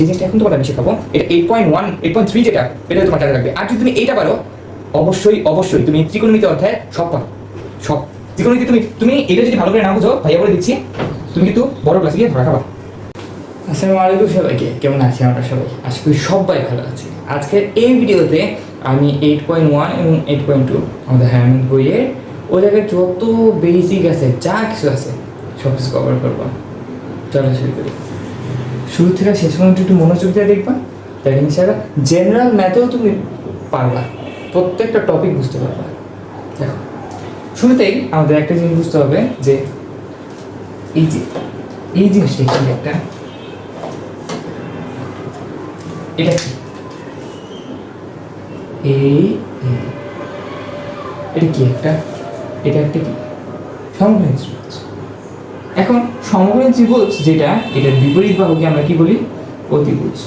এই জিনিসটা এখন তোমার আমি শেখাবো। এটা 8.1 8.3 যেটা এটা তোমার কাজে লাগবে। আর যদি তুমি এইটা পারো অবশ্যই অবশ্যই তুমি ত্রিকোণমিতি অধ্যায় সব পারো, সব ত্রিকোণমিতি তুমি এটা যদি ভালো করে না বুঝো ভাইয়া বলে দিচ্ছি তুমি কিন্তু বড় ক্লাসে গিয়ে ধরা খাবা। আসসালামু আলাইকুম সবাইকে, কেমন আছি আমরা সবাই? আশা করি সবাই ভালো আছি। আজকের এই ভিডিওতে আমি 8.1 এবং 8.2 আমাদের হ্যান্ড বইয়ের ওই জায়গায় যত বেসিক আছে যা কিছু আছে সব কিছু কভার করবো। চলো শুরু করি। শুরু থেকে শেষ পর্যন্ত একটু মনোযোগ দিয়ে দেখবা, তাই ইনশাআল্লাহ জেনারেল ম্যাথেও তুমি পারবা, প্রত্যেকটা টপিক বুঝতে পারবা। দেখো শুরুতেই আমাদের একটা জিনিস বুঝতে হবে যে এই জিনিসটা কি একটা, এটা কি এটা কি একটা, এটা একটা কি সমকোণী ত্রিভুজ। এখন সমকোণী ত্রিভুজ যেটা, এটার বিপরীত বাহুকে আমরা কি বলি? অতিভুজ।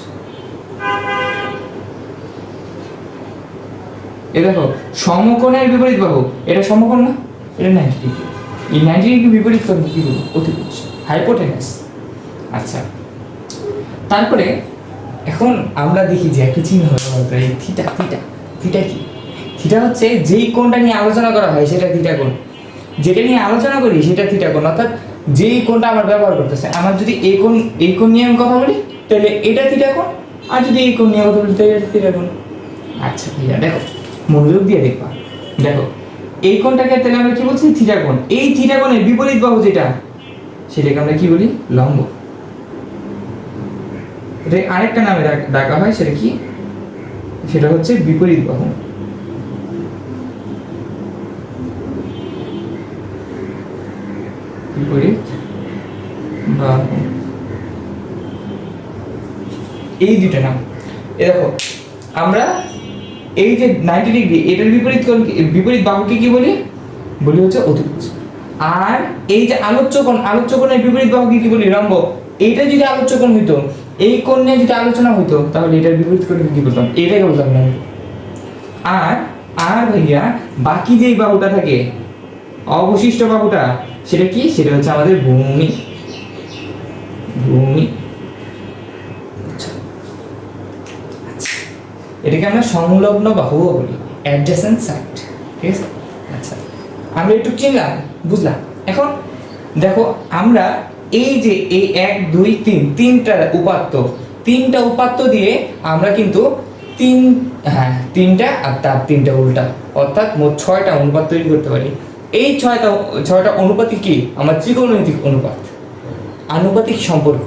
এ দেখো সমকোণের বিপরীত বাহু, এটা সমকোণ না, এটা 90 ডিগ্রি। এই 90 ডিগ্রি বিপরীত বাহু কি বলবো? অতিভুজ, হাইপোটেনাস। আচ্ছা, তারপরে এখন আমরা দেখি যে একটা চিহ্ন হলো এই থিটা। থিটা কি? থিটা হচ্ছে যেই কোণটা নিয়ে আলোচনা করা হয় সেটা থিটা কোণ, যেটা নিয়ে আলোচনা করি সেটা থিটা কোণ। অর্থাৎ যেই কোণটা আমার ব্যবহার করতেছে, আমার যদি এই কোণ নিয়ে আমি কথা বলি তাহলে এটা থিটা কোণ, আর যদি এই কোণ নিয়ে কথা বলি তাহলে এটা থিটা কোণ। আচ্ছা ভাইয়া দেখো মনোযোগ দিয়ে দেখবা, দেখো এই কোণটাকে তাহলে আমরা কি বলছি? থিটা কোণ। এই থিটা কোণের বিপরীত বাহু যেটা, সেটাকে আমরা কি বলি? লম্ব। এটা আরেকটা নামে ডাকা হয়, সেটা কি? সেটা হচ্ছে বিপরীত বাহু। বিপরীত বাহু, এই দুটো নাম। এই দেখো আমরা এই যে 90 ডিগ্রি, এটার বিপরীত বাহুকে কি বলি? বলি হচ্ছে অতিভুজ। আর এই যে আলোচ্য কোণের বিপরীত বাহুকে কি বলি? লম্ব। এইটা যদি আলোচ্য কোণ হইতো, এই কোণ নিয়ে যদি আলোচনা হইতো, তাহলে এটার বিপরীত কোণকে কি বলতাম? এটাকে বলতাম লম্ব। আর ভাইয়া বাকি যেই বাহুটা থাকে, অবশিষ্ট বাহুটা, সেটা কি? সেটা হচ্ছে আমাদের ভূমি। এটাকে আমরা সংলগ্ন বাহুও বলি, অ্যাডজেসেন্ট সাইড। ঠিক আছে? আচ্ছা, আমরা একটু চিনলাম, বুঝলাম। এখন দেখো আমরা এই যে এই 1 2 3 তিনটা উপাত্ত দিয়ে আমরা কিন্তু তিনটা আর তার তিনটা উল্টা, অর্থাৎ মোট 6টা অনুপাত তৈরি করতে পারি। এই 6টা অনুপাতই কি? আমার ত্রিকোণমিতিক অনুপাত, আনুপাতিক সম্পর্ক।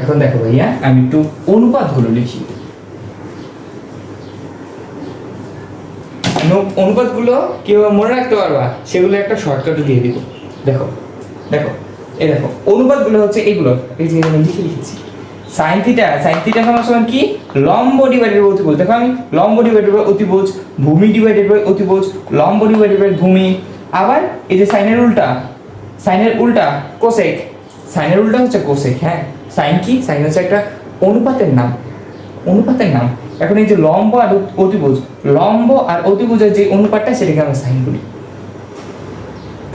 এখন দেখো ভাইয়া আমি একটু অনুপাতগুলো লিখি। অনুপাতগুলো কিভাবে মনে রাখতে পারবা সেগুলো একটা শর্টকাটে দিয়ে দিব। দেখো এই দেখো অনুপাতগুলো হচ্ছে এগুলো, এই যে আমি লিখেছি। সাইন থিটা সমান কি? লম্ব ডিভাইডেড বাই অতিভুজ। দেখো আমি লম্ব ডিভাইডেড বাই অতিভুজ, ভূমি ডিভাইডেড বাই অতিভুজ, লম্ব ডিভাইডেড বাই ভূমি। আবার এই যে সাইনের উল্টা কোসেক, সাইনের উল্টা হচ্ছে কোসেক। হ্যাঁ, সাইন কি? সাইন হচ্ছে একটা অনুপাতের নাম। এখন এই যে লম্ব আর অতিভুজের যে অনুপাতটা, সেটাকে আমরা সাইন বলি।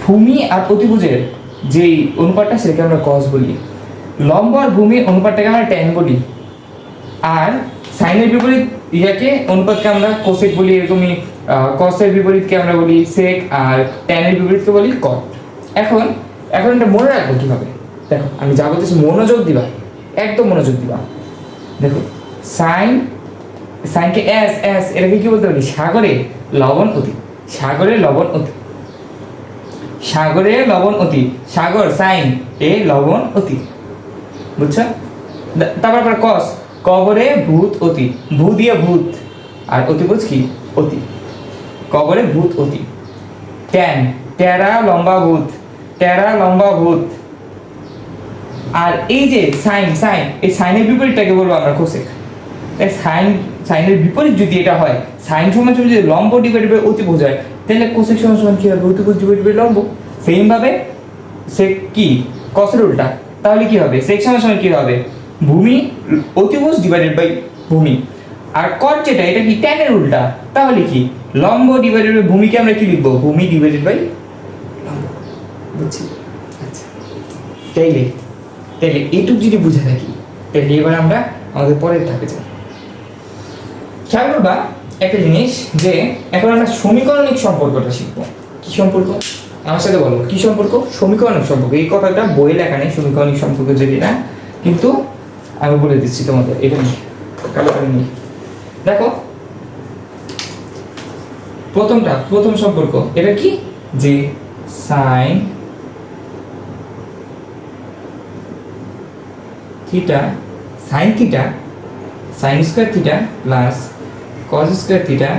ভূমি আর অতিভুজের যেই অনুপাতটা, সেটাকে আমরা কস বলি। লম্ব আর ভূমির অনুপাতটাকে আমরা ট্যান বলি। আর সাইনের বিপরীত অনুপাতকে আমরা কোসেক বলি। এরকমই কসের বিপরীতকে আমরা বলি সেক, আর ট্যানের বিপরীতকে বলি কট। এখন এটা মনে রাখবো কিভাবে? দেখো আমি যা বলতেছি মনোযোগ দিবা, একদম মনোযোগ দিবা। দেখো সাইনকে এস, এটাকে কি বলতে পারি? সাগরে লবণ অতি। সাগর সাইন এ লবণ অতি, বুঝছো? তারপর কস, কবরে ভূত অতি, ভূ দিয়ে ভূত, আর অতিভুজ কি? অতি। কবরে ভূত অতি। ট্যান, টেরা লম্বা ভূত। আর এই যে সাইন, এই সাইনের বিপরীতটাকে বলবো আমরা কোসেক। সাইনের বিপরীত যদি এটা হয়, সাইন সমান যদি লম্ব ডিভাইডেড বাই অতিভুজ হয়, তাহলে কোসেক সমান কি হবে? অতিভুজ ডিভাইডেড বাই লম্ব। সেম ভাবে সেক কি? কসের উল্টা, তাহলে কি হবে? সেক সমান কি হবে? ভূমি অতিভুজ ডিভাইডেড বাই ভূমি। আর কট যেটা, এটা কি? ট্যানের উল্টা, তাহলে কি? লম্ব ডিভাইডেড বাই ভূমিকে আমরা কি লিখবো? ভূমি ডিভাইডেড বাই লম্ব। বুঝছি? আচ্ছা, তাইলে এইটুকু যদি বুঝে থাকি তাহলে এবার আমরা আমাদের পরের ধাপে যাই। খেয়াল করবা একটা জিনিস, যে এখন আমরা সমীকরণিক সম্পর্কটা শিখবো। কি সম্পর্ক? আমার সাথে বলো, কি সম্পর্ক? সমীকরণিক সম্পর্ক। এই কথাটা বই লেখা নেই সমীকরণিক সম্পর্ক যেটা, কিন্তু আমি বলে দিচ্ছি তোমাদের। এটা নিয়ে দেখো, প্রথম সম্পর্ক এটা কি, যে sine theta sine square theta plus cos square theta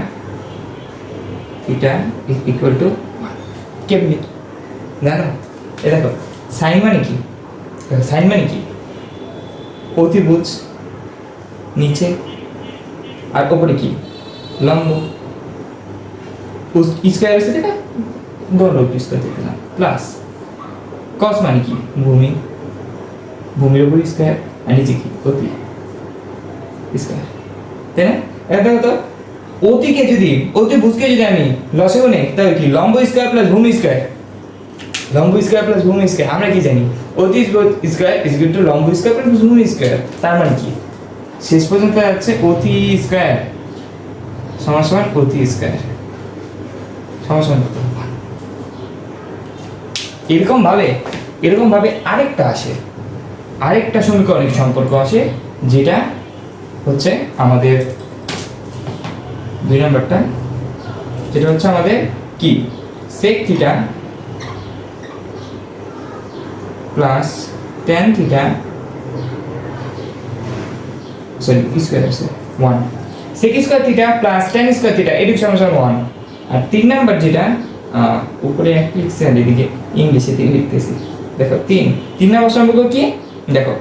is equal two কেমনি জানো? এ দেখো, সাইন মানে কি? অতিভুজ নিচে, আর উপরে কি? লম্ব। স্কয়ার আছে যেটা দণ্ড স্কয়ার থিটা প্লাস কস মানে কি? ভূমির উপর স্কয়ার, আর নিচে কি? অতি স্কয়ার, তাই না? এটা দেখো তো, অতিভুজকে যদি আমি লসাগু নেই, তাহলে কি? লম্ব স্কয়ার প্লাস ভূমি স্কয়ার। আমরা কি জানি? অতি স্কয়ার ইজ ইকুয়াল টু লম্ব স্কয়ার প্লাস ভূমি স্কয়ার। তার মানে কি? শেষ পর্যন্ত যাচ্ছে অতি স্কয়ার সমান অতি স্কয়ার সমান কত? এরকম ভাবে আরেকটা সমীকরণিক সম্পর্ক আসে, যেটা হচ্ছে আমাদের 2 নম্বরটা, যেটা হচ্ছে আমাদের কি? sec theta plus tan theta, sorry square আছে 1, sec square theta plus tan square theta এদিকে সমান 1। আর 3 নাম্বার যেটা উপরে এক লিখছি আর এদিকে ইংলিশে 3 লিখতেছি। দেখো 3 নাম্বার সম্পর্ক কি? দেখো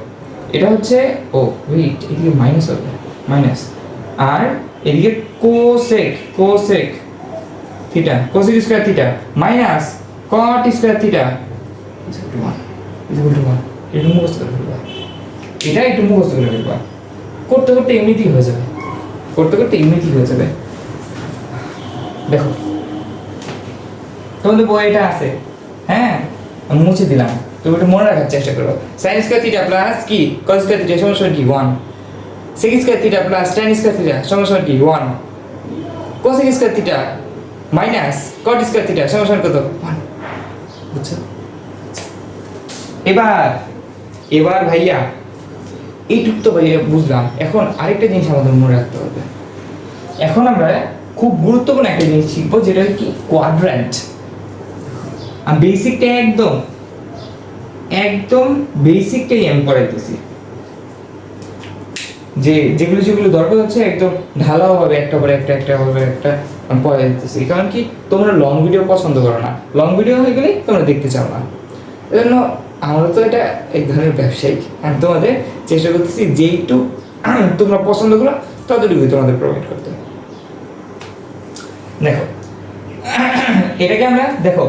এটা হচ্ছে ওয়েট, এদিকে মাইনাস হবে, মাইনাস, আর এদিকে cosec theta, cosec square theta minus caught square theta is equal two 1। এটা মুখস্থ করে ফেলবা, এটা একটু মুখস্থ করে ফেলবা, করতে এমনিতেই হয়ে যাবে। দেখো তোমাদের বই এটা আছে, হ্যাঁ আমি মুছে দিলাম, তুমি এটা মনে রাখার চেষ্টা করো। sin স্কয়ার থিটা প্লাস কি cos স্কয়ার থিটা সমান কি 1, sec square theta plus tan square theta সমান কি 1, cosec square theta minus cot square theta সমান কত? 1। বুঝছো? এবার ভাইয়া এইটুক তো ভাইয়া বুঝলাম। এখন আরেকটা জিনিস আমাদের মনে রাখতে হবে। এখন আমরা খুব গুরুত্বপূর্ণ একটা জিনিস শিখবো, যেটা কি? কোয়াড্র্যান্ট। আমি বেসিকটা একদম বেসিকটাই আমি পড়াইতেছি, যেগুলো দরকার হচ্ছে একদম ঢালাও ভাবে একটা পরে একটা আমি পড়াই দিতেছি। কারণ কি, তোমরা লং ভিডিও পছন্দ করো না, লং ভিডিও হয়ে গেলে তোমরা দেখতে চাও না। এজন্য আমরা তো এটা এক ধরনের ব্যবসায়িক, আমি তোমাদের চেষ্টা করতেছি যেইটুকু তোমরা পছন্দ করো ততটুকুই তোমাদের প্রোভাইড করতে হবে। দেখো এটাকে আমরা দেখো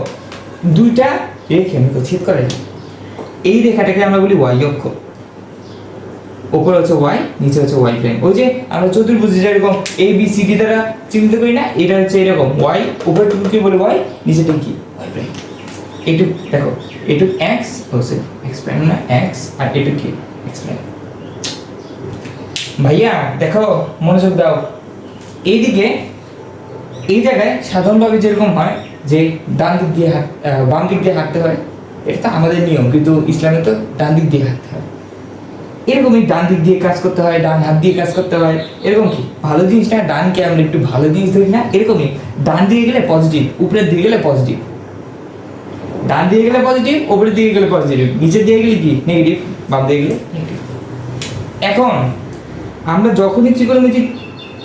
দুইটা রেখে আমি তো ছেদ করে এই রেখাটাকে আমরা বলি ওয়াই অক্ষ, উপরে হচ্ছে ওয়াই, নিচে হচ্ছে ওয়াই প্রাইম। ওই যে আমরা চতুর্ভুজে যেরকম এ বি সি ডি দ্বারা চিহ্নিত করি না, এটা হচ্ছে এরকম ওয়াই, উপরেরটুকুকে বলে ওয়াই, নিচেটা কি? Y prime. এইটুক দেখো, এইটুক এক্স হচ্ছে এক্স প্রাইম না এক্স, আর এইটুক কি? X prime. ভাইয়া দেখো মনোযোগ দাও, এইদিকে এই জায়গায় সাধারণভাবে যেরকম হয় যে ডান দিক দিয়ে বাম দিক দিয়ে হাঁটতে হয়, এটা তো আমাদের নিয়ম, কিন্তু ইসলামে তো ডান দিক দিয়ে হাঁটতে হয়। এরকমই ডান দিক দিয়ে কাজ করতে হয়, ডান হাত দিয়ে কাজ করতে হয়। এরকম কি ভালো জিনিসটা ডানকে আমরা একটু ভালো জিনিস ধরি না, এরকমই ডান দিকে গেলে পজিটিভ, উপরের দিকে গেলে পজিটিভ, ডান দিকে গেলে পজিটিভ, উপরের দিকে গেলে পজিটিভ, নিচের দিকে গেলে কি? নেগেটিভ, বাম দিকে গেলে নেগেটিভ। এখন আমরা যখনই ত্রিকোণমিতি,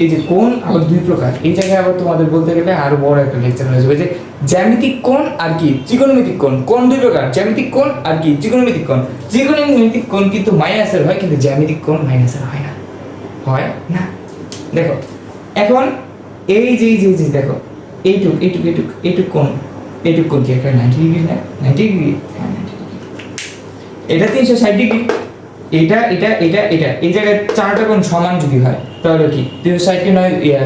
এই যে কোণ আবার দুই প্রকার, এই জায়গায় আবার তোমাদের বলতে গেলে আরো বড় একটা লেকচার হয়ে যাবে, যে জ্যামিতিক কোণ আর কি ত্রিকোণমিতিক কোণ। কোণ দুই প্রকার, জ্যামিতিক কোণ আর কি ত্রিকোণমিতিক কোণ। ত্রিকোণমিতিক কোণ কিন্তু মাইনাসের হয়, কিন্তু জ্যামিতিক কোণ মাইনাসের হয় না। দেখো এখন এই যে দেখো এইটুক কোণ কি একটা 90 ডিগ্রি না? 90 ডিগ্রি, এটা 360 ডিগ্রি, এটা এই জায়গায় চারটা কোণ সমান যদি হয় তাহলে কি 360 কে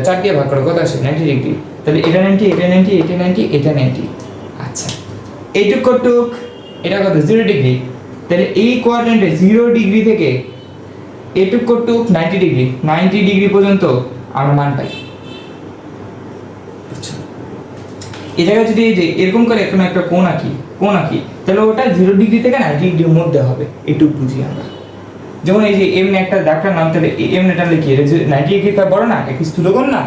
4 দিয়ে ভাগ করো, কত আসে? 90 ডিগ্রি। তাহলে এটা 90, এটা 90, এটা 90, এটা 90। আচ্ছা এইটুক কতটুক? এটা কত? 0 ডিগ্রি। তাহলে এই কোয়াড্র্যান্টে 0 ডিগ্রি থেকে এটুক কটুক 90 ডিগ্রি পর্যন্ত আমরা মান পাই। এই জায়গায় যদি এই যে এরকম করে কোনো একটা কোণ আঁকি তাহলে ওটা 0 ডিগ্রি থেকে 90 ডিগ্রির মধ্যে হবে, এটুক বুঝি আমরা। যেমন এই যে এমনি একটা দাগটার নাম, তাহলে এমনি টানলে কি 90 ডিগ্রি তা বড় না, একটু স্থূলকোণ না,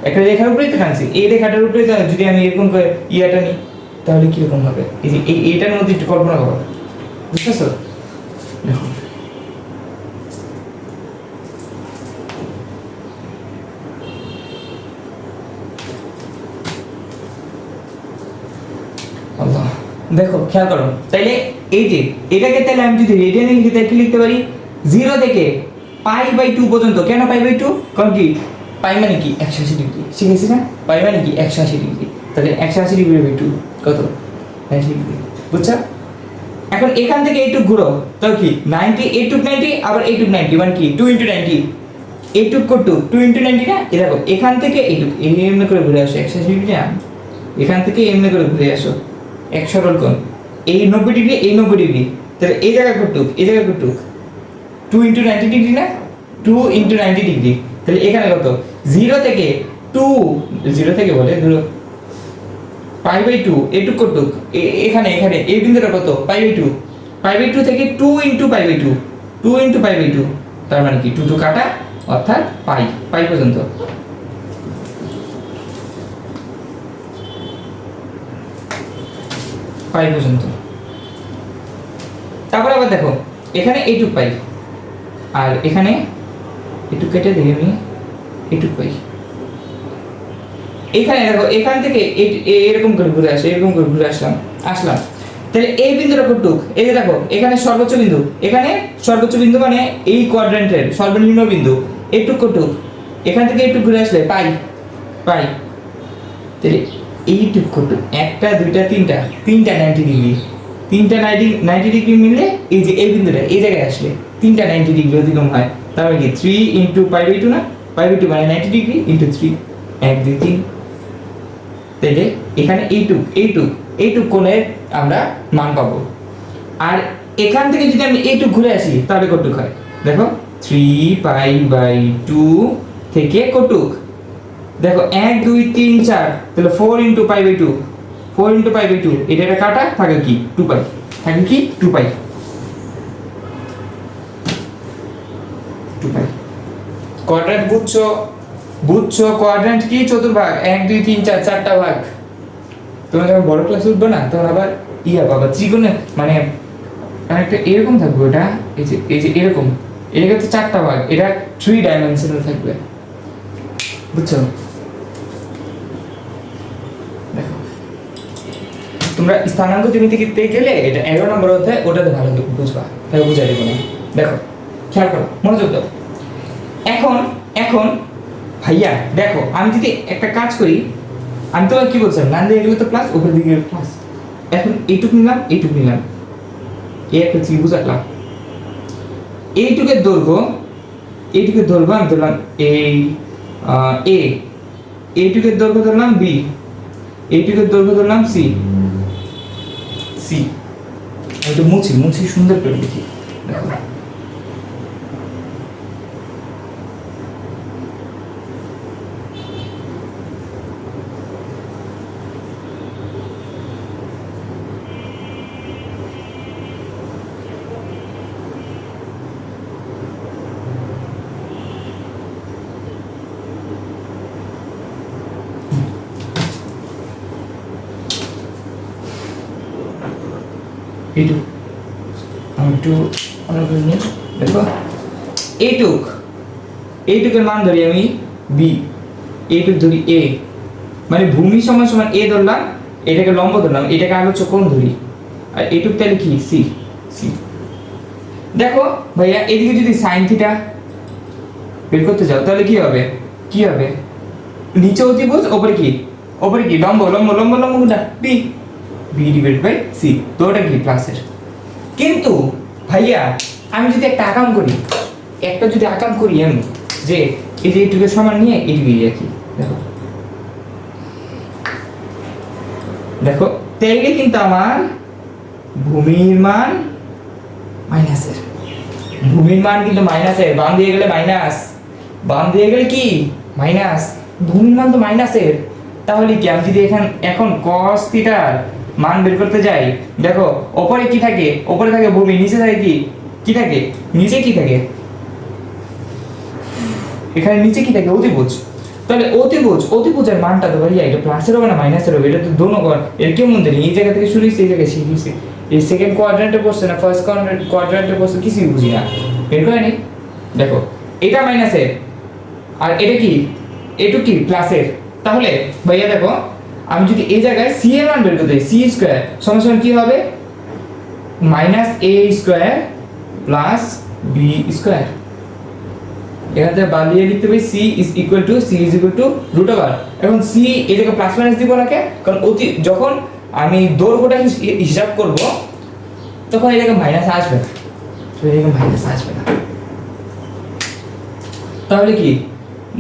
একটা রেখার উপরেই তো টানছি, এই রেখাটার উপরে যদি আমি এরকম করে ইয়াটা নিই তাহলে কিরকম হবে, এই যে এইটার মধ্যে একটু কল্পনা করো, বুঝতেছো? দেখো আল্লাহ, দেখো খেয়াল করো, তাইলে এই যে এটাকে তাহলে আমি যদি রেডিয়ানে লিখি তাহলে কি লিখতে পারি, 0 থেকে π/2 পর্যন্ত। কেন π/2? কারণ কি পাই মানে কি 180 ডিগ্রি, শিখেছি না? পাই মানে কি 180 ডিগ্রি, তাহলে 180 ডিগ্রি বাই 2 কত? 90 ডিগ্রি, বুঝছো? এখন এখান থেকে এইটুক ঘুরো, তাও কি 90, এইটুক 90, আবার এইটুক 90, মানে কি 2 × 90, এইটুক কটুক 2 × 90 না? এরকম এখান থেকে এইটুক এমনি করে ঘুরে আসো 180 ডিগ্রি না, এখান থেকে এমনি করে ঘুরে আসো এক সরল কোণ, এই 90 ডিগ্রি, এই 90 ডিগ্রি, তাহলে এই জায়গা কটুক, এই জায়গা কটুক 2 × 90 ডিগ্রি না? 2 × 90 ডিগ্রি, তাহলে এখানে কত? 0 থেকে 2, 0 থেকে বলে ধরো π/2, এটুক কটুক এখানে এই বিন্দুটা কত? π/2, π/2 থেকে 2 × π/2, 2 × π/2, তার মানে কি 2 কাটা, অর্থাৎ পাই পর্যন্ত। পাই পর্যন্ত। তারপর আবার দেখো এখানে এইটুক পাই, আর এখানে একটু কেটে দিই আমি, এইটুক পাই। এখানে দেখো এখান থেকে এরকম করে ঘুরে আসে, এরকম করে ঘুরে আসলাম, তাহলে এই বিন্দুটা কতটুক? এই যে দেখো এখানে সর্বোচ্চ বিন্দু, এখানে সর্বোচ্চ বিন্দু মানে এই কোয়াড্র্যান্টের সর্বনিম্ন বিন্দু, এইটুক কতটুক? এখান থেকে এইটুক ঘুরে আসলে পাই, তাহলে এইটুক কতটুক? একটা, দুইটা, তিনটা 90 ডিগ্রি, তিনটা 90 ডিগ্রি মিললে এই যে এই বিন্দুটা এই জায়গায় আসলে 3টা 90 ডিগ্রি অতিক্রম হয়, তার মানে কি 3 × π/2 না? π/2 মানে 90 ডিগ্রি × 3, 1 2 3, তাহলে এখানে এইটুক কোণের আমরা মান পাবো। আর এখান থেকে যদি আমি এইটুক ঘুরে আসি তাহলে কতটুক হয়? দেখো 3π/2 থেকে কতটুক? দেখো 1 2 3 4, তাহলে 4 × π/2, 4 × π/2, এটা কাটা থাকে কি 2π, থাকে কি 2π। কোয়াড্র্যান্ট বুঝছো? কোয়াড্র্যান্ট কি? চতুর্ভাগ, 1 2 3 4, 4টা ভাগ। তোমরা যখন বড় ক্লাসে উঠবে না তখন আবার বাবা ত্রিকোণে মানে একটা এরকম থাকবে, ওটা এই যে এরকম, এটা তো 4টা ভাগ, এটা 3 ডাইমেনশনাল থাকবে, বুঝছো? দেখো তোমরা স্থানাঙ্ক জ্যামিতিতে গেলে এটা 11 নম্বর অধ্যায়, ওটাতে ভালো বুঝবা, তাই বুঝাই দেবো না। দেখো খেয়াল করো, মনোযোগ দাও। এখন ভাইয়া দেখো আমি যদি একটা কাজ করি, আমি তোমার কি বলছিলাম, ডান দিকে গেলে তো প্লাস, উপর দিকে গেলে প্লাস। এখন এইটুক নিলাম, এই একটা ত্রিভুজ আঁকলাম, এইটুকের দৈর্ঘ্য আমি ধরলাম এই এইটুকের দৈর্ঘ্য ধরলাম বি, এইটুকের দৈর্ঘ্য ধরলাম সি। একটু মুছি সুন্দর করে লিখি, দেখো দেখো এইটুকের মান ধরি আমি বি, এইটুক ধরি এ, মানে ভূমি সমান সমান এ ধরলাম, এটাকে লম্ব ধরলাম, এটাকে আলোচ্য কোণ ধরি, আর এইটুক তাহলে কি সি। দেখো ভাইয়া এদিকে যদি সাইন থিটা বের করতে যাও তাহলে কি হবে নিচে অতিভুজ, ওপরে কি লম্ব কোনটা? বি ডিভাইড বাই সি, তো ওটা কি প্লাসের। কিন্তু ভাইয়া আমি যদি একটা আকাম করি আমি যে এই যে এইটুকের সমান নিয়ে এইটুকু রাখি, দেখো তাইলে কিন্তু আমার ভূমির মান মাইনাসের, ভূমির মান কিন্তু মাইনাসের, বাম দিয়ে গেলে মাইনাস, বাম দিয়ে গেলে কি মাইনাস, ভূমির মান তো মাইনাসের। তাহলে কি আমি যদি এখন cos থিটার মান বের করতে যাই, দেখো ওপরে কি থাকে, ওপরে থাকে ভূমি, নিচে থাকে কি থাকে, নিচে কি থাকে, এখানে নিচে কি থাকে অতিভুজ। তাহলে অতিভুজের মানটা তো ভাইয়া এটা প্লাসের হবে না মাইনাসের হবে, এটা তো দোনো কর, এর কেমন জানি এই জায়গা থেকে শুরু হয়েছে এই জায়গায় শেষ হয়েছে, এই সেকেন্ড কোয়াড্রেন্টে পড়ছে না ফার্স্ট কোয়াড্রেন্টে পড়ছে কিছুই বুঝি না, বের করে নি। দেখো এটা মাইনাসের আর এটা কি, এটু কি প্লাসের। তাহলে ভাইয়া দেখো আমি যদি এই জায়গায় সি এর মান বের করতে যাই, সি স্কয়ার সমান কি হবে, minus A square plus B square. এখানে বালিয়ে লিখতে পারি C is equal to root over. এখন সি এই জায়গায় প্লাস মাইনাস দিব না কে, কারণ যখন আমি দৈর্ঘ্যটা হিসাব করব তখন এই জায়গায় মাইনাস আসবে না, তো এই জায়গায় মাইনাস আসবে না। তাহলে কি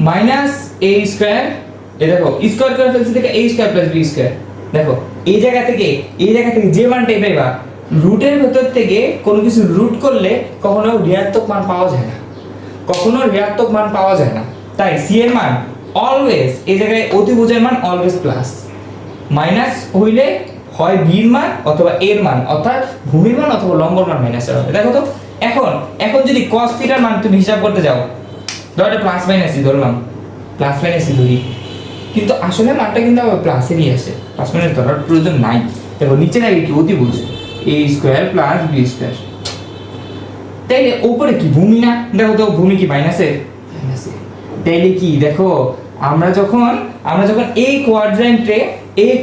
মাইনাস এ স্কয়ার, এই দেখো স্কয়ার করে ফেলছি থেকে a square plus b square. দেখো এই জায়গা থেকে যে মানটাই পাইবা, রুটের ভেতর থেকে কোনো কিছু রুট করলে কখনো ঋণাত্মক মান পাওয়া যায় না, কখনো ঋণাত্মক মান পাওয়া যায় না। তাই সি এর মান অলওয়েজ এই জায়গায় অতিভুজের মান অলওয়েজ প্লাস, মাইনাস হইলে হয় বির মান অথবা এর মান, অর্থাৎ ভূমির মান অথবা লম্বর মান মাইনাসের হবে। দেখো তো এখন যদি cos থিটার মান তুমি হিসাব করতে যাও, ধরো এটা প্লাস মাইনাসই ধরলাম, প্লাস মাইনাসই ধরি, কিন্তু আসলে মানটা কিন্তু আবার প্লাসেরই আসে, প্লাস মাইনাস ধরার প্রয়োজন নাই। দেখো নিচে লাগে কি অতিভুজ a square plus b square, তাইলে উপরে কি ভূমি না, দেখো তো ভূমি কি মাইনাসে, তাইলে কি দেখো আমরা যখন এই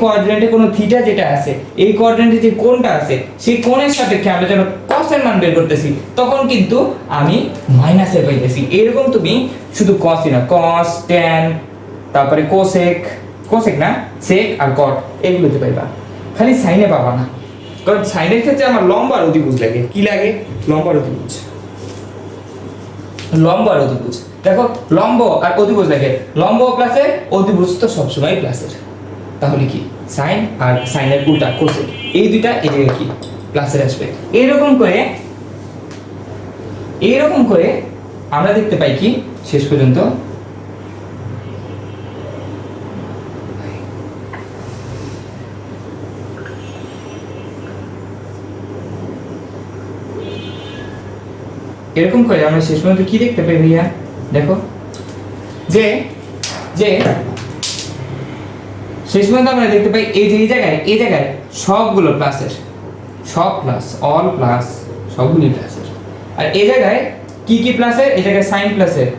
কোয়াড্রেন্টে কোনো থিটা যেটা আছে, এই কোয়াড্রেন্টে যে কোণটা আছে সেই কোণের সাপেক্ষে আমরা যখন cos এর মান বের করতেছি তখন কিন্তু আমি মাইনাসে পাইতেছি। এরকম তুমি শুধু cos না, cos tan তারপরে কোসেক না sec আর cot এগুলোতে পাইবা, খালি সাইনে পাবা না, কারণ সাইনের ক্ষেত্রে আমার লম্ব আর অতিভুজ লাগে। কি লাগে? লম্ব আর অতিভুজ, লম্ব আর অতিভুজ। দেখো লম্ব আর অতিভুজ লাগে, লম্ব প্লাসের, অতিভুজ তো সবসময় প্লাসের। তাহলে কি সাইন আর সাইনের উল্টা কোসেক, এই দুইটা এই জায়গায় কি প্লাসের আসবে। এরকম করে আমরা দেখতে পাই কি শেষ পর্যন্ত এরকম করে আমরা শেষ পর্যন্ত কি দেখতে পাই ভাইয়া, দেখো যে শেষ পর্যন্ত আমরা দেখতে পাই এই জায়গায় সবগুলো প্লাসের, সব প্লাস, অল প্লাস, সবগুলো প্লাসের। আর এই জায়গায় কি প্লাসের, এই জায়গায় সাইন প্লাসের,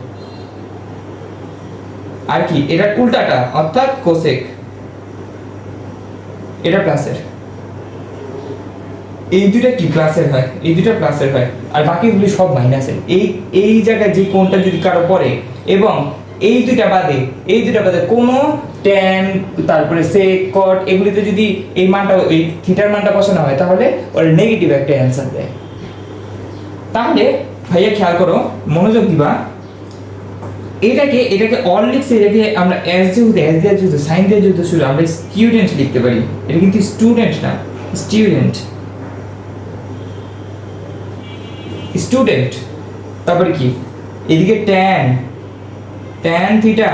আর কি এটা উল্টাটা অর্থাৎ কোসেক, এটা প্লাসের। এই দুইটা কি প্লাসের হয়, এই দুইটা প্লাসের হয়, আর বাকিগুলি সব মাইনাসের। এই জায়গায় যে কোণটা যদি কারো পড়ে এবং এই দুইটা বাদে কোনো ট্যান তারপরে সেক কট এগুলিতে যদি এই মানটা এই থিটার মানটা বসানো হয় তাহলে ওর নেগেটিভ একটা অ্যান্সার দেয়। তাহলে ভাইয়া খেয়াল করো, মনোযোগ দিবা, এটাকে অল লিখছে, এটাকে আমরা এস যেহেতু সাইন দিয়ে যেহেতু শুরু, আমরা স্টুডেন্ট লিখতে পারি। এটা কিন্তু স্টুডেন্ট না, স্টুডেন্ট। তারপরে কি এদিকে ট্যান থিটা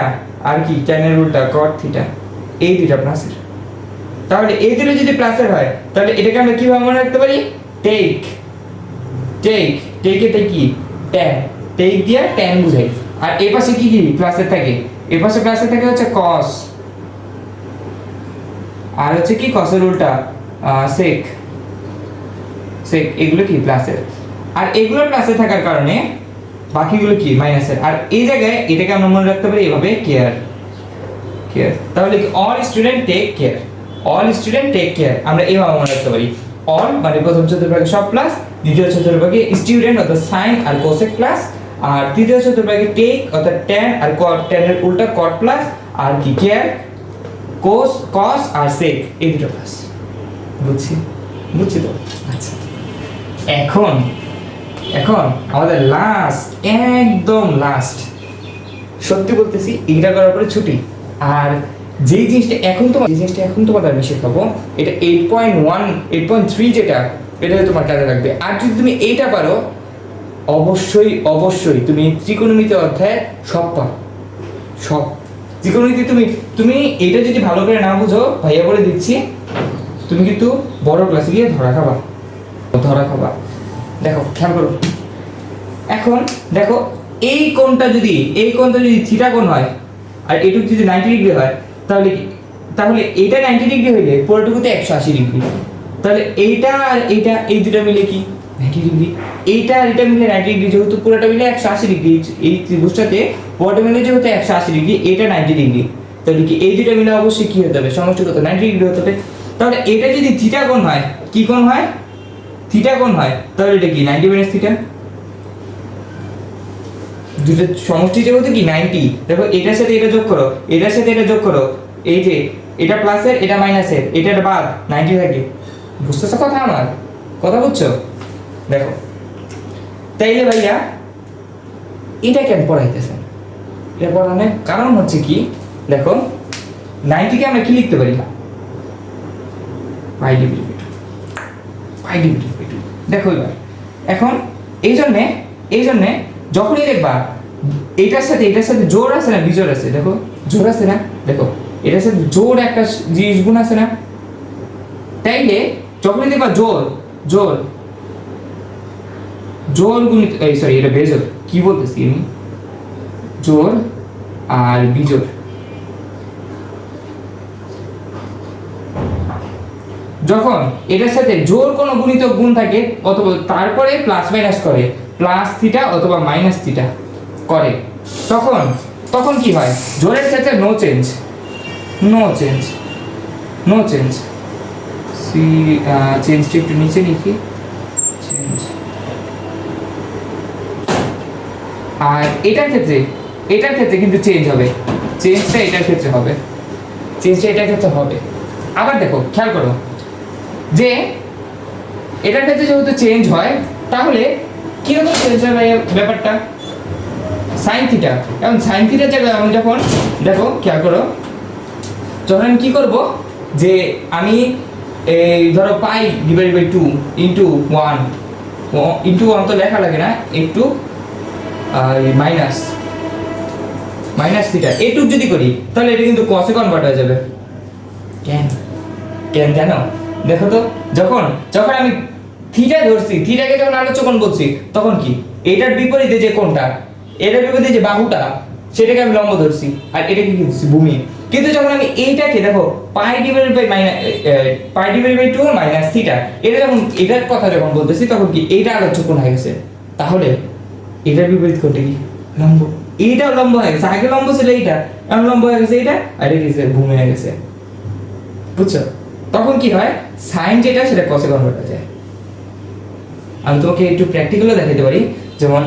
আর কি ট্যানের উল্টা কট থিটা, এই দুইটা প্লাসের। তাহলে এই দুটো যদি প্লাসের হয় তাহলে এটাকে আমরা কিভাবে মনে রাখতে পারি, টেক কি ট্যান, টেক দিয়ে ট্যান বুঝাই। আর এই পাশে কি প্লাসের থাকে, এই পাশে প্লাসের থাকে হচ্ছে কস, আর হচ্ছে কি কসের উল্টা সেক, এগুলো কি প্লাসের। আর এগুলো প্লাসে থাকার কারণে বাকিগুলো কি মাইনাসের। আর এই জায়গায় এটাকে আমরা মনে রাখতে পারি এভাবে কেয়ার। তাহলে অল স্টুডেন্ট টেক কেয়ার, আমরা এইভাবে মনে রাখতে পারি। অল মানে প্রথম চতুর্ভাগে সব প্লাস, দ্বিতীয় চতুর্ভাগে স্টুডেন্ট অর্থাৎ সাইন আর কোসেক প্লাস, আর তৃতীয় চতুর্ভাগে টেক অর্থাৎ ট্যান আর কট, ট্যানের উল্টা কট প্লাস, আর কি কেয়ার কস আর সেক এই দুটো প্লাস। বুঝছি তো? আচ্ছা, এখন আমাদের একদম লাস্ট সত্যি বলতেছি এইটা করার পরে ছুটি। আর যে জিনিসটা এখন তোমাদের আমি শেখাবো, এটা 8.1 8.3 যেটা, এটা তোমার কাজে লাগবে। আর যদি তুমি এইটা পারো অবশ্যই অবশ্যই তুমি ত্রিকোণমিতি অধ্যায় সব পাও, সব ত্রিকোণমিতি তুমি তুমি এটা যদি ভালো করে না বুঝো, ভাইয়া বলে দিচ্ছি, তুমি কিন্তু বড় ক্লাসে গিয়ে ধরা খাবা, ধরা খাবা। দেখো খেয়াল করো, এখন দেখো এই কোণটা যদি থিটা কোণ হয় আর এটুকু যদি 90 ডিগ্রি হয়, তাহলে কি, তাহলে এইটা 90 ডিগ্রি হইলে পুরোটুকুতে 180 ডিগ্রি, তাহলে এইটা আর এইটা এই দুটো মিলে কি 90 ডিগ্রি, এইটা আর এটা মিলে 90 ডিগ্রি, যেহেতু পুরোটা মিলে 180 ডিগ্রি, এই ত্রিভুজটাতে পুরোটা মিলে যেহেতু 180 ডিগ্রি, এটা 90 ডিগ্রি, তাহলে কি এই দুটো মিলে অবশ্যই কি হতে হবে, সমষ্টিগত 90 ডিগ্রি হতে হবে। তাহলে এটা যদি থিটা কোণ হয়, কি কোণ হয়, থিটা কোণ হয়, তাহলে এটা কি 90 মাইনাস থিটা, দুটো সমষ্টি যেহেতু কি 90, দেখো এটার সাথে এটা যোগ করো, এটার সাথে এটা যোগ করো, এই যে এটা প্লাসের এটা মাইনাসের, এটার বাদ 90 থাকে, বুঝতেছো কথা, আমার কথা বুঝছো? দেখো তাইলে ভাইয়া এটা কেন পড়াইতেছেন, এটা পড়ানোর কারণ হচ্ছে কি, দেখো 90 কে আমরা কি লিখতে পারি, পাই ডিভাইডেড বাই 2, দেখো এবার এখন এই জন্যে যখনই দেখবা এটার সাথে জোর আছে না বিজোড় আছে, দেখো জোর আছে না, দেখো এটার সাথে জোর একটা জিনিস গুণ আছে না, তাইলে যখনই দেখবা জোর গুণিত, এই সরি এটা বেজোড়, কি বলতেছি আমি, জোর আর বিজোড়, যখন এটার সাথে জোর কোনো গুণিতক গুণ থাকে অথবা তারপরে প্লাস মাইনাস করে, প্লাস থিটা অথবা মাইনাস থিটা করে, তখন কি হয়, জোরের ক্ষেত্রে নো চেঞ্জ, সি চেঞ্জটা একটু নিচে লিখি, চেঞ্জ। আর এটার ক্ষেত্রে কিন্তু চেঞ্জ হবে, চেঞ্জটা এটার ক্ষেত্রে হবে, আবার দেখো খেয়াল করো যে এটার ক্ষেত্রে যেহেতু চেঞ্জ হয়, তাহলে কিরকম চেঞ্জ হয় ব্যাপারটা, সাইন থিটা, এখন সাইন থিটার জায়গায় আমি যখন দেখো খেয়াল করো, যখন আমি কি করব যে আমি এই ধরো পাই ডিভাইড বাই 2 ইন্টু 1 তো লেখা লাগে না, একটু মাইনাস থিটা এটুক যদি করি, তাহলে এটা কিন্তু কসে কনভার্ট হয়ে যাবে, কেন জানো, দেখো তো যখন আমি থিটা ধরছি, থিটাকে যখন আলোচ্য কোণ বলছি, তখন কি এটার বিপরীতে যে কোণটা, এটার বিপরীতে যে বাহুটা, সেটাকে আমি লম্ব ধরছি, আর এটাকে কি ধরছি ভূমি। কিন্তু যখন আমি এইটাকে দেখো pi divided by 2 minus theta, এটা যখন এটার কথা যখন বলতেছি, তখন কি এইটা আলোচ্য কোণ হয়ে গেছে, তাহলে এটার বিপরীত কোণটা কি লম্ব, এইটাও লম্ব হয়ে গেছে, আগে লম্ব ছিল এইটা, এখন লম্ব হয়ে গেছে এইটা, আর এটা কি ভূমি হয়ে গেছে, বুঝছো? তখন কি হয়, সাইন যেটা সেটা কসে কনভার্ট হয়ে যায়। আমি তোমাকে একটু প্র্যাকটিক্যালও দেখাতে পারি, যেমন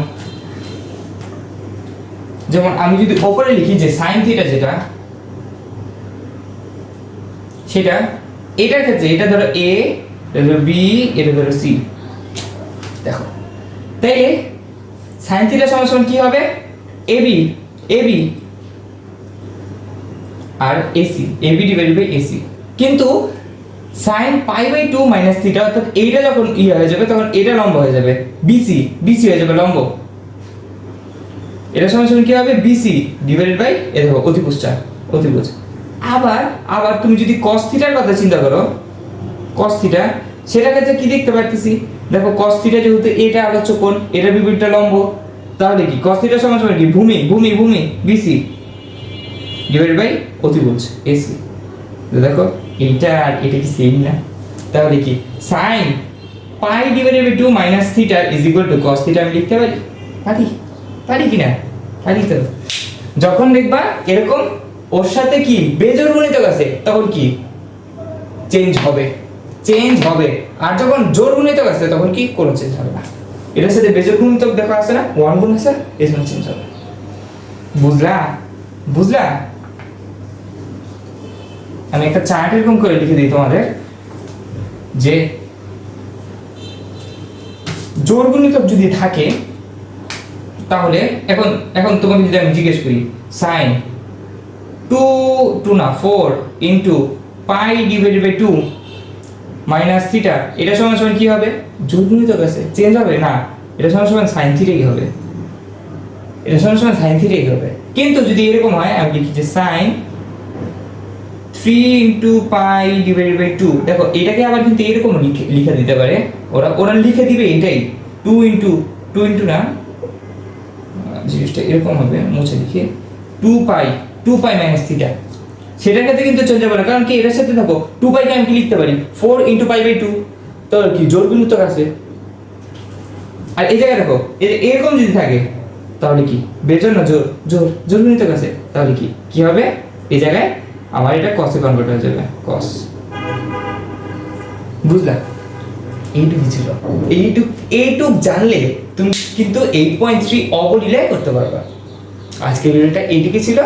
আমি যদি উপরে লিখি যে সাইন থিটা যেটা, সেটা এটার ক্ষেত্রে এটা ধরো এ, এটা ধরো বি, এটা ধরো সি, দেখো তাইলে সাইন থিটা সমান কি হবে, এবি আর AC, AB divided by AC, কিন্তু sin pi by 2 minus theta, অর্থাৎ এইটা যখন হয়ে যাবে, তখন এটা লম্ব হয়ে যাবে, বিসি হয়ে যাবে লম্ব, এটা সমান কি হবে, বিসি ডিভাইডেড বাই এ দেখো অতিভুজ। আবার তুমি যদি cos থিটার কথা চিন্তা করো, cos থিটা, সেটার ক্ষেত্রে কি দেখতে পাচ্ছি, দেখো cos থিটা যেহেতু এটা আলোচ্য কোণ, এটা বিপরীতটা লম্ব, তাহলে কি cos থিটা সমান কি ভূমি বিসি ডিভাইডেড বাই অতিভুজ এসি, দেখো এইটা আর এটা কি সেম না, তাহলে কি sin pi divided by 2 minus theta is equal to cos theta আমি লিখতে পারি কি না, পারি তো। যখন দেখবা এরকম ওর সাথে কি বেজোড় গুণিতক আছে, তখন কি চেঞ্জ হবে, আর যখন জোড় গুণিতক আছে, তখন কি কোনো চেঞ্জ হবে না। এটার সাথে বেজোড় গুণিতক দেখো আছে না, 1 গুণ আছে, এর জন্য চেঞ্জ হবে, বুঝলা? আমি একটা চার্ট এরকম করে লিখে দিই তোমাদের, যে জোড় গুণিতক যদি থাকে, তাহলে এখন তোমাকে যদি আমি জিজ্ঞেস করি sin 4 into pi divided by 2 minus theta, এটা সমান কি হবে, জোড় গুণিতক আছে, চেঞ্জ হবে না, এটা সমান সমান সাইন থিটাই হবে, এটা সমান সমান সাইন থিটাই হবে। কিন্তু যদি এরকম হয়, আমি লিখি যে sine 3 into pi divided by 2, দেখো এটাকে আবার কিন্তু এরকম লিখে দিতে পারে, ওরা লিখে দিবে এটাই 2 ইন্টু না, জিনিসটা এরকম হবে, মুছে লিখে 2 পাই মাইনাস থিটা। সেটার ক্ষেত্রে কিন্তু চলে যাবে না, কারণ কি এটার সাথে থাকো 2 পাইকে আমি কি লিখতে পারি 4 ইন্টু পাই বাই 2, তো কি জোর গুণিতক আছে। আর এই জায়গায় দেখো এরকম যদি থাকে তাহলে কি বেজোর না জোর, জোর গুণিতক আছে, তাহলে কি হবে এই জায়গায় আমার এটা কসে কনভার্ট হয়ে যাবে, কস। বুঝলা? এইটুকু ছিল, এইটুক জানলে তুমি কিন্তু 8.3 অবলীলায় করতে পারবা। আজকের ভিডিওটা এইটুকু ছিল।